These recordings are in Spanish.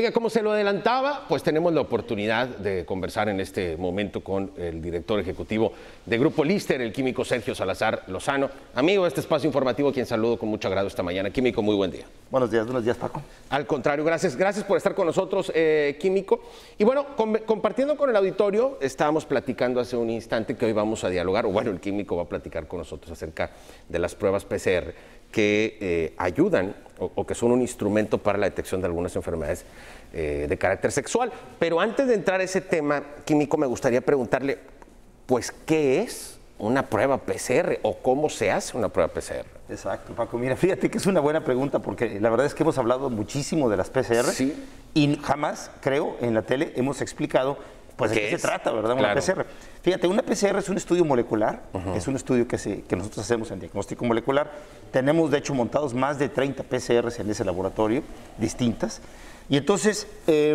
Como se lo adelantaba, pues tenemos la oportunidad de conversar en este momento con el director ejecutivo de Grupo Lister, el químico Sergio Salazar Lozano. Amigo de este espacio informativo, quien saludo con mucho agrado esta mañana. Químico, muy buen día. Buenos días, Paco. Al contrario, gracias por estar con nosotros, Químico. Y bueno, compartiendo con el auditorio, estábamos platicando hace un instante que hoy vamos a dialogar, o bueno, el Químico va a platicar con nosotros acerca de las pruebas PCR que ayudan o que son un instrumento para la detección de algunas enfermedades de carácter sexual. Pero antes de entrar a ese tema, Químico, me gustaría preguntarle, pues, ¿qué es una prueba PCR o cómo se hace una prueba PCR? Exacto, Paco. Mira, fíjate que es una buena pregunta porque la verdad es que hemos hablado muchísimo de las PCR y jamás, creo, en la tele hemos explicado pues de qué se trata, ¿verdad? Una PCR. Fíjate, una PCR es un estudio molecular, es un estudio que nosotros hacemos en diagnóstico molecular. Tenemos, de hecho, montados más de 30 PCRs en ese laboratorio, distintas. Y entonces,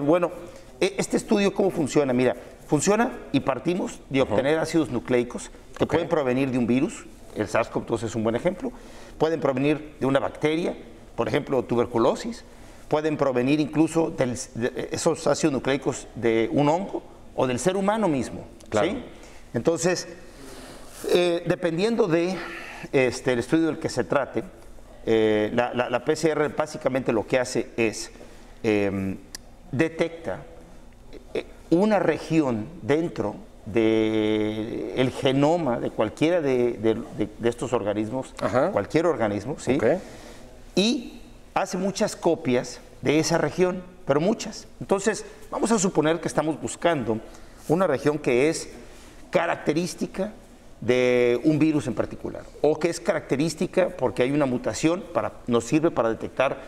bueno, este estudio, ¿cómo funciona? Mira, funciona y partimos de obtener ácidos nucleicos que pueden provenir de un virus, el SARS-CoV-2 es un buen ejemplo, pueden provenir de una bacteria, por ejemplo, tuberculosis, pueden provenir incluso de esos ácidos nucleicos de un hongo o del ser humano mismo. Claro. ¿Sí? Entonces, dependiendo de el estudio del que se trate, la PCR básicamente lo que hace es detecta una región dentro del genoma de cualquiera de estos organismos, cualquier organismo, ¿sí? Y hace muchas copias de esa región, pero muchas. Entonces, vamos a suponer que estamos buscando una región que es característica de un virus en particular, o que es característica porque hay una mutación, nos sirve para detectar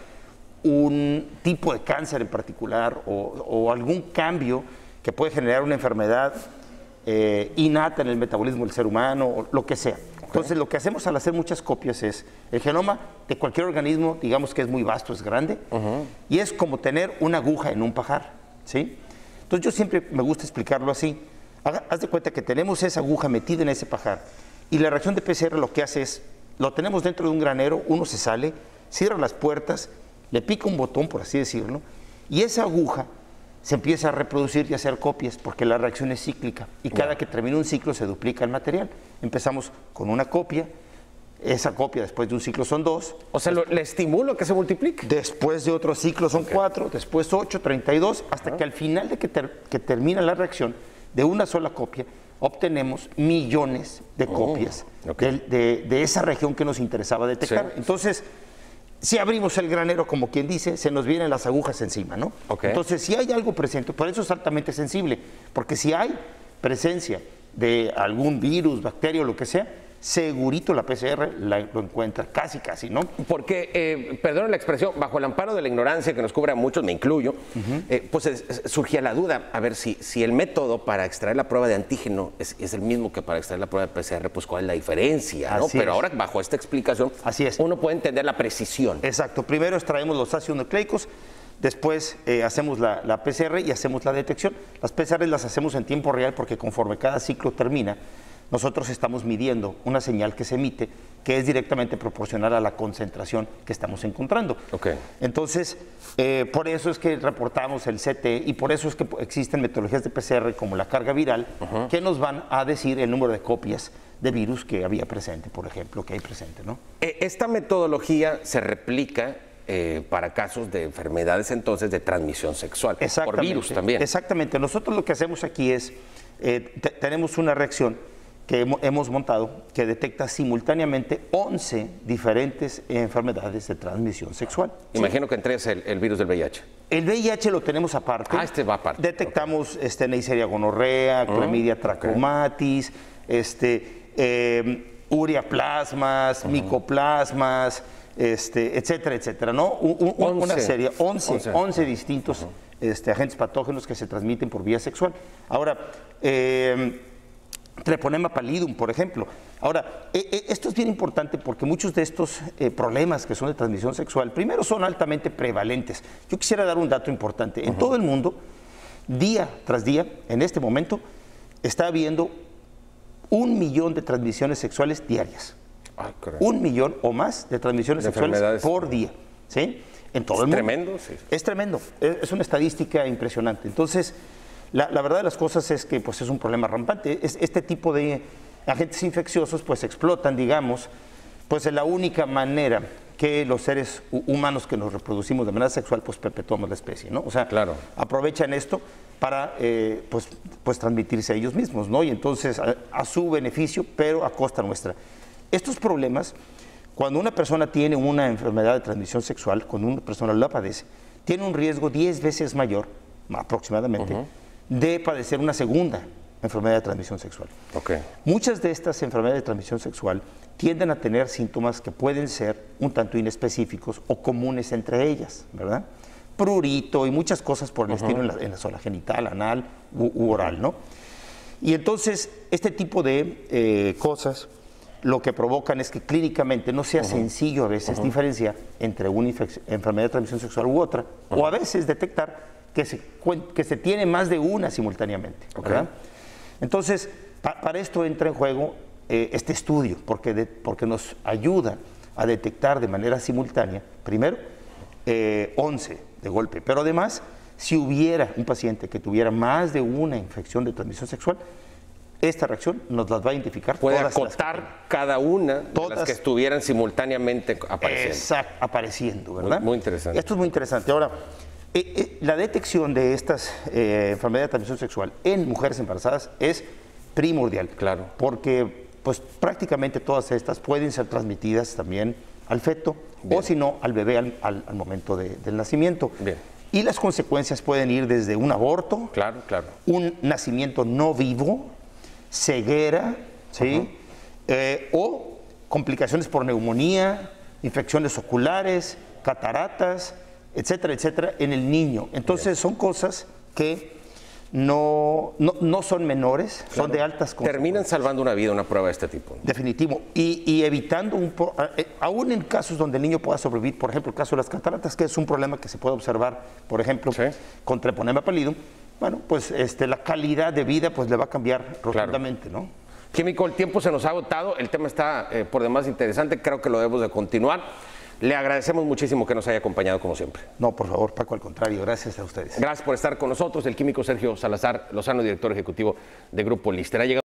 un tipo de cáncer en particular o algún cambio que puede generar una enfermedad innata en el metabolismo del ser humano, o lo que sea. Entonces, lo que hacemos al hacer muchas copias es el genoma de cualquier organismo, digamos que es muy vasto, es grande, y es como tener una aguja en un pajar, ¿sí? Entonces, yo siempre me gusta explicarlo así. Haz de cuenta que tenemos esa aguja metida en ese pajar y la reacción de PCR lo que hace es, lo tenemos dentro de un granero, uno se sale, cierra las puertas, le pica un botón, por así decirlo, y esa aguja se empieza a reproducir y a hacer copias porque la reacción es cíclica y cada que termina un ciclo se duplica el material. Empezamos con una copia, esa copia después de un ciclo son 2. O sea, ¿le estimulo que se multiplique? Después de otro ciclo son 4, después 8, 32, hasta que al final de que termina la reacción, de una sola copia, obtenemos millones de copias de esa región que nos interesaba detectar. Entonces, si abrimos el granero, como quien dice, se nos vienen las agujas encima, ¿no? Entonces, si hay algo presente, por eso es altamente sensible, porque si hay presencia de algún virus, bacteria o lo que sea, segurito la PCR lo encuentra, casi, ¿no? Porque, perdón la expresión, bajo el amparo de la ignorancia que nos cubre a muchos, me incluyo, pues surgía la duda, a ver si el método para extraer la prueba de antígeno es el mismo que para extraer la prueba de PCR, pues cuál es la diferencia, ¿no? Pero ahora, bajo esta explicación, uno puede entender la precisión. Exacto, primero extraemos los ácidos nucleicos, después hacemos la PCR y hacemos la detección. Las PCR las hacemos en tiempo real porque conforme cada ciclo termina, nosotros estamos midiendo una señal que se emite que es directamente proporcional a la concentración que estamos encontrando. Entonces, por eso es que reportamos el CT y por eso es que existen metodologías de PCR como la carga viral que nos van a decir el número de copias de virus que había presente, por ejemplo, que hay presente, ¿no? Esta metodología se replica para casos de enfermedades entonces de transmisión sexual, por virus también. Exactamente. Nosotros lo que hacemos aquí es, tenemos una reacción que hemos montado que detecta simultáneamente 11 diferentes enfermedades de transmisión sexual. Imagino que entre ellas el virus del VIH. El VIH lo tenemos aparte. Este va aparte. Detectamos Neisseria gonorrea, Chlamydia trachomatis, ureaplasmas, micoplasmas, etcétera, etcétera, ¿no? Una serie, 11 distintos agentes patógenos que se transmiten por vía sexual. Ahora, Treponema pallidum, por ejemplo. Ahora, esto es bien importante porque muchos de estos problemas que son de transmisión sexual, primero son altamente prevalentes. Yo quisiera dar un dato importante. En todo el mundo, día tras día, en este momento, está habiendo 1 millón de transmisiones sexuales diarias. 1 millón o más de transmisiones sexuales por día, ¿sí? en todo el mundo. Tremendo, sí. Es tremendo, es una estadística impresionante. Entonces, la verdad de las cosas es que pues, es un problema rampante. Este tipo de agentes infecciosos pues explotan, digamos, pues en la única manera que los seres humanos que nos reproducimos de manera sexual pues perpetuamos la especie, ¿no? O sea, claro, aprovechan esto para pues transmitirse a ellos mismos, ¿no? Y entonces a su beneficio, pero a costa nuestra. Estos problemas, cuando una persona tiene una enfermedad de transmisión sexual, cuando una persona la padece, tiene un riesgo 10 veces mayor, aproximadamente, de padecer una segunda enfermedad de transmisión sexual. Okay. Muchas de estas enfermedades de transmisión sexual tienden a tener síntomas que pueden ser un tanto inespecíficos o comunes entre ellas, ¿verdad? Prurito y muchas cosas por el estilo en la zona genital, anal u oral, ¿no? Y entonces, este tipo de cosas lo que provocan es que clínicamente no sea sencillo a veces diferenciar entre una enfermedad de transmisión sexual u otra, o a veces detectar que se tiene más de una simultáneamente, ¿verdad? Entonces, para esto entra en juego este estudio, porque nos ayuda a detectar de manera simultánea, primero, 11 de golpe, pero además, si hubiera un paciente que tuviera más de una infección de transmisión sexual, esta reacción nos las va a identificar. Puede acotar cada una de las que estuvieran simultáneamente apareciendo. Exacto, apareciendo, ¿verdad? Muy interesante. Esto es muy interesante. Ahora, la detección de estas enfermedades de transmisión sexual en mujeres embarazadas es primordial. Claro. Porque pues, prácticamente todas estas pueden ser transmitidas también al feto, o si no, al bebé al momento del nacimiento. Bien. Y las consecuencias pueden ir desde un aborto, claro, un nacimiento no vivo, ceguera, ¿sí? O complicaciones por neumonía, infecciones oculares, cataratas, etcétera, etcétera, en el niño. Entonces son cosas que no son menores, son de altas consecuencias. Terminan salvando una vida, una prueba de este tipo. Definitivo. Y evitando, aún en casos donde el niño pueda sobrevivir, por ejemplo, el caso de las cataratas, que es un problema que se puede observar, por ejemplo, con treponema pallidum, bueno, pues la calidad de vida pues le va a cambiar rotundamente, ¿no? Químico, el tiempo se nos ha agotado, el tema está por demás interesante, creo que lo debemos de continuar. Le agradecemos muchísimo que nos haya acompañado como siempre. No, por favor, Paco, al contrario, gracias a ustedes. Gracias por estar con nosotros, el químico Sergio Salazar Lozano, director ejecutivo de Grupo Lister.